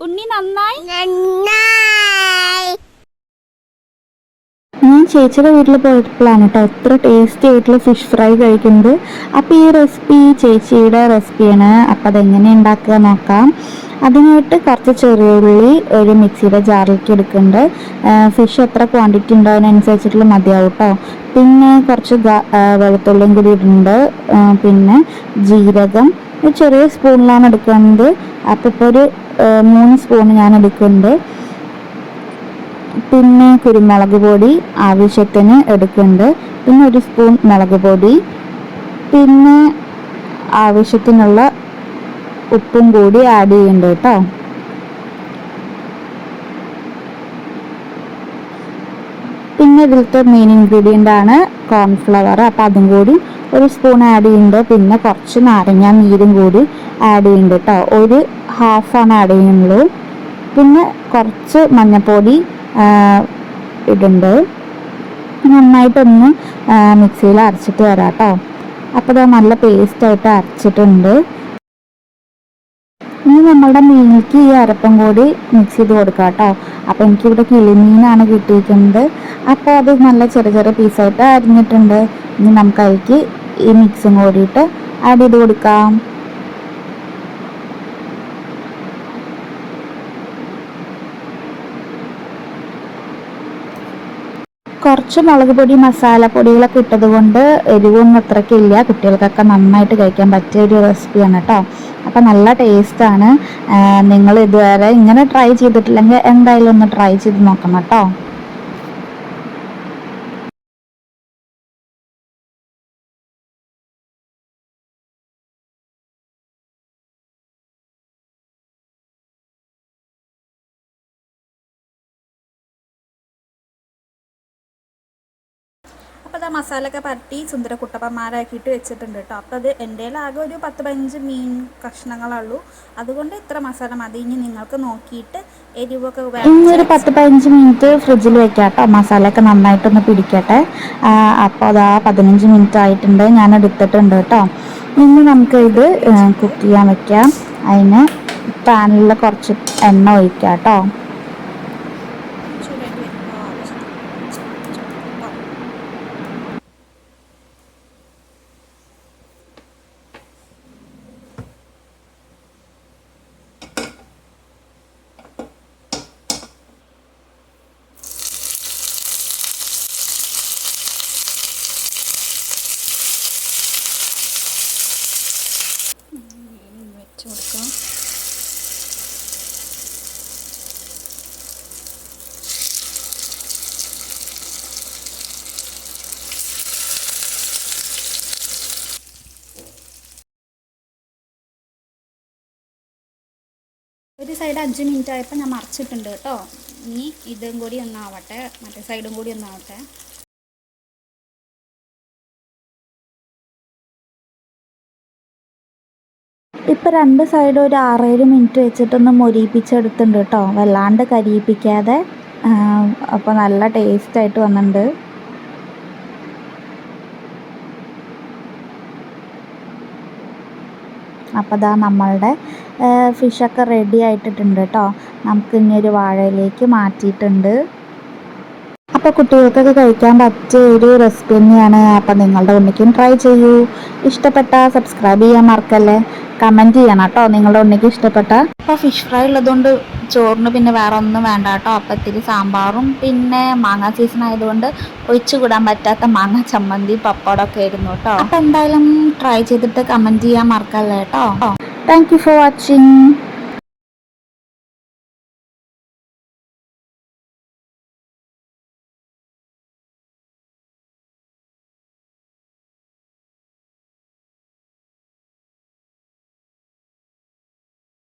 ഉണ്ണി നന്നായി. ഞാൻ ചേച്ചിയുടെ വീട്ടിൽ പോയപ്പോഴാണ് കേട്ടോ എത്ര ടേസ്റ്റി ആയിട്ടുള്ള ഫിഷ് ഫ്രൈ കഴിക്കുന്നത്. അപ്പോൾ ഈ റെസിപ്പി ചേച്ചിയുടെ റെസിപ്പിയാണ്. അപ്പോൾ അതെങ്ങനെ ഉണ്ടാക്കുക നോക്കാം. അതിനായിട്ട് കുറച്ച് ചെറിയ ഉള്ളി ഒരു മിക്സിയുടെ ജാറിലേക്ക് എടുക്കുന്നുണ്ട്. ഫിഷ് എത്ര ക്വാണ്ടിറ്റി ഉണ്ടോ അതിനനുസരിച്ചിട്ടുള്ള മതിയാവും കേട്ടോ. പിന്നെ കുറച്ച് വെളുത്തുള്ളിയും കൂടി ഇടുന്നുണ്ട്. പിന്നെ ജീരകം ചെറിയ സ്പൂണിലാണ് എടുക്കുന്നത്. അപ്പോൾ ഇപ്പോൾ ഒരു 3 സ്പൂൺ ഞാൻ എടുക്കുന്നുണ്ട്. പിന്നെ കുരുമുളക് പൊടി ആവശ്യത്തിന് എടുക്കുന്നുണ്ട്. പിന്നെ 1 സ്പൂൺ മുളക് പൊടി, പിന്നെ ആവശ്യത്തിനുള്ള ഉപ്പും കൂടി ആഡ് ചെയ്യുന്നുണ്ട് കേട്ടോ. പിന്നെ ഇതിലത്തെ മെയിൻ ഇൻഗ്രീഡിയൻ്റ് ആണ് കോൺഫ്ലവർ. അപ്പോൾ അതും കൂടി 1 സ്പൂൺ ആഡ് ചെയ്യുന്നുണ്ട്. പിന്നെ കുറച്ച് നാരങ്ങ നീരും കൂടി ആഡ് ചെയ്യുന്നുണ്ട് കേട്ടോ. ഒരു ഹാഫാണ് ആഡ് ചെയ്യുന്നുള്ളൂ. പിന്നെ കുറച്ച് മഞ്ഞൾപ്പൊടി ഇടുന്നുണ്ട്. നന്നായിട്ടൊന്ന് മിക്സിയിൽ അരച്ചിട്ട് വരാം കേട്ടോ. അപ്പോൾ അത് നല്ല പേസ്റ്റായിട്ട് അരച്ചിട്ടുണ്ട്. ഇനി നമ്മളുടെ മീനിലേക്ക് ഈ അരപ്പം കൂടി മിക്സ് ചെയ്ത് കൊടുക്കാം കേട്ടോ. അപ്പോൾ എനിക്കിവിടെ കിളിമീനാണ് കിട്ടിയിരിക്കുന്നത്. അപ്പോൾ അത് നല്ല ചെറിയ ചെറിയ പീസായിട്ട് അരിഞ്ഞിട്ടുണ്ട്. ഇനി നമുക്ക് അതിലേക്ക് ഈ മിക്സും കൂടിയിട്ട് ആഡ് ചെയ്ത് കൊടുക്കാം. കുറച്ച് മുളക് പൊടി മസാലപ്പൊടികളൊക്കെ ഇട്ടത് കൊണ്ട് എരിവൊന്നും അത്രയ്ക്കില്ല. കുട്ടികൾക്കൊക്കെ നന്നായിട്ട് കഴിക്കാൻ പറ്റിയ ഒരു റെസിപ്പിയാണ് കേട്ടോ. അപ്പോൾ നല്ല ടേസ്റ്റാണ്. നിങ്ങൾ ഇതുവരെ ഇങ്ങനെ ട്രൈ ചെയ്തിട്ടില്ലെങ്കിൽ എന്തായാലും ഒന്ന് ട്രൈ ചെയ്ത് നോക്കണം കേട്ടോ. അപ്പോൾ അത് മസാലയൊക്കെ പരട്ടി സുന്ദര കുട്ടപ്പന്മാരാക്കിയിട്ട് വെച്ചിട്ടുണ്ട് കേട്ടോ. അപ്പോൾ അത് എൻ്റെ ആകെ ഒരു 10-15 മീൻ കഷ്ണങ്ങളുള്ളൂ. അതുകൊണ്ട് ഇത്ര മസാല മതി. ഇനി നിങ്ങൾക്ക് നോക്കിയിട്ട് എരിവൊക്കെ ഇന്നൊരു 10-15 മിനിറ്റ് ഫ്രിഡ്ജിൽ വെക്കാം കേട്ടോ. മസാലയൊക്കെ നന്നായിട്ടൊന്ന് പിടിക്കട്ടെ. അപ്പോൾ അത് 15 മിനിറ്റ് ആയിട്ടുണ്ട്. ഞാൻ എടുത്തിട്ടുണ്ട് കേട്ടോ. ഇനി നമുക്ക് ഇത് കുക്ക് ചെയ്യാൻ വെക്കാം. അതിന് പാനിൽ കുറച്ച് എണ്ണ ഒഴിക്കാം കേട്ടോ. വെച്ച് കൊടുക്കാം. ഒരു സൈഡ് 5 മിനിറ്റ് ആയപ്പോൾ ഞാൻ മറിച്ചിട്ടുണ്ട് കേട്ടോ. ഇനി ഇതും കൂടി ഒന്നാവട്ടെ, മറ്റേ സൈഡും കൂടി ഒന്നാവട്ടെ. ഇപ്പം 2 സൈഡും ഒരു 6-7 മിനിറ്റ് വെച്ചിട്ടൊന്ന് മൊരിയിപ്പിച്ചെടുത്തിട്ടുണ്ട് കേട്ടോ. വല്ലാണ്ട് കരിയിപ്പിക്കാതെ. അപ്പോൾ നല്ല ടേസ്റ്റായിട്ട് വന്നിട്ടുണ്ട്. അപ്പോൾ ഇതാ നമ്മളുടെ ഫിഷൊക്കെ റെഡി ആയിട്ടിട്ടുണ്ട് കേട്ടോ. നമുക്ക് ഇനി ഒരു വാഴയിലേക്ക് മാറ്റിയിട്ടുണ്ട്. അപ്പോൾ കുട്ടികൾക്കൊക്കെ കഴിക്കാൻ പറ്റിയ ഒരു റെസിപ്പി തന്നെയാണ്. അപ്പോൾ നിങ്ങളുടെ ഉണ്ണിക്കും ട്രൈ ചെയ്യൂ. ഇഷ്ടപ്പെട്ട സബ്സ്ക്രൈബ് ചെയ്യാൻ മറക്കല്ലേ. കമൻറ്റ് ചെയ്യണം കേട്ടോ നിങ്ങളുടെ ഉണ്ണിക്ക് ഇഷ്ടപ്പെട്ട. അപ്പോൾ ഫിഷ് ഫ്രൈ ഉള്ളതുകൊണ്ട് ചോറിന് പിന്നെ വേറെ ഒന്നും വേണ്ട കേട്ടോ. അപ്പോൾ ഇത്തിരി സാമ്പാറും പിന്നെ മാങ്ങ സീസൺ ആയതുകൊണ്ട് ഒഴിച്ചുകൂടാൻ പറ്റാത്ത മാങ്ങ ചമ്മന്തി പപ്പടമൊക്കെ ആയിരുന്നു കേട്ടോ. അപ്പോൾ എന്തായാലും ട്രൈ ചെയ്തിട്ട് കമൻറ്റ് ചെയ്യാൻ മറക്കല്ലേ കേട്ടോ. Thank you for watching.